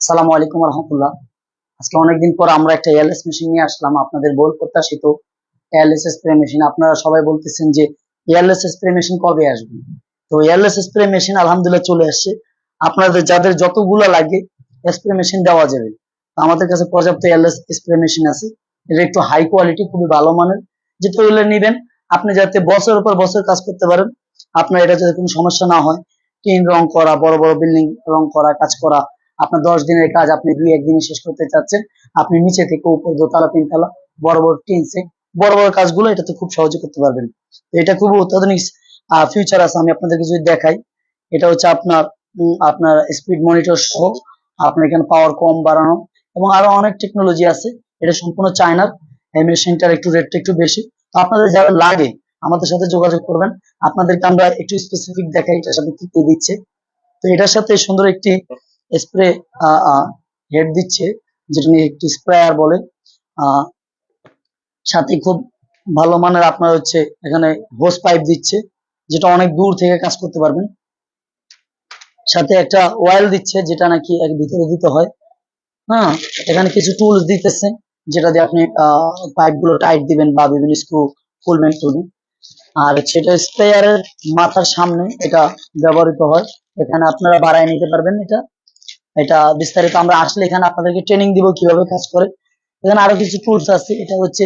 আসসালামু আলাইকুম রহমতুল্লাহ। আজকে অনেকদিন পর আমরা একটা এলএস মেশিন নিয়ে আসলাম, আপনাদের বহুল প্রত্যাশিত এলএস স্প্রে মেশিন। আপনারা সবাই বলতেছেন যে এলএস স্প্রে মেশিন কবে আসবে। তো এলএস স্প্রে মেশিন আলহামদুলিল্লাহ চলে আসছে। আপনাদের যাদের যতগুলো লাগে স্প্রে মেশিন দেওয়া যাবে। তো আমাদের কাছে পর্যাপ্ত এলএস স্প্রে মেশিন আছে। এটা একটু হাই কোয়ালিটি, খুবই ভালো মানের। যেটা হলে নিবেন আপনি, যাতে বছরের পর বছর কাজ করতে পারেন। আপনার এটা যাতে কোনো সমস্যা না হয়। টিন রং করা, বড় বড় বিল্ডিং রং করা, কাজ করা, আপনার 10 দিনের কাজ আপনি 2-1 দিনে শেষ করতে চাচ্ছেন। আপনি নিচে থেকে উপর, দোতলা, তিনতলা, বড় বড় টিন সেট, বড় বড় কাজগুলো এটাতে খুব সহজে করতে পারবেন। তো এটা খুব অত্যাধুনিক ফিউচার আছে। আমি আপনাদেরকে যদি দেখাই, এটা হচ্ছে আপনার স্পিড মনিটর সহ, আপনার এখানে পাওয়ার কম বাড়ানো এবং আরো অনেক টেকনোলজি আছে। এটা সম্পূর্ণ চায়নার। এই মেশিনটার একটু রেটটা একটু বেশি। তো আপনাদের যারা লাগে আমাদের সাথে যোগাযোগ করবেন। আপনাদেরকে আমরা একটু স্পেসিফিক দেখাই এটার সাথে কি কি দিচ্ছে। তো এটার সাথে সুন্দর একটি স্প্রে হেড দিচ্ছে, যেটা নিয়ে একটি স্প্রেয়ার বলে। আহ সাথে খুব ভালো মানের আপনার হচ্ছে এখানে হোস পাইপ দিচ্ছে, যেটা অনেক দূর থেকে কাজ করতে পারবেন। সাথে একটা ওয়াইল দিচ্ছে, যেটা নাকি এক ভিতরে দিতে হয়। হ্যাঁ, এখানে কিছু টুলস দিতেছে, যেটা দিয়ে আপনি পাইপ গুলো টাইট দিবেন বা বিভিন্ন স্ক্রু খুলবেন তুলবেন। আর সেটা স্প্রেয়ারের মাথার সামনে এটা ব্যবহৃত হয়। এখানে আপনারা বাড়ায় নিতে পারবেন। এটা এটা বিস্তারিত আমরা আসলে এখানে আপনাদেরকে ট্রেনিং দিব কিভাবে কাজ করে। এখানে আরো কিছু টুলস আছে। এটা হচ্ছে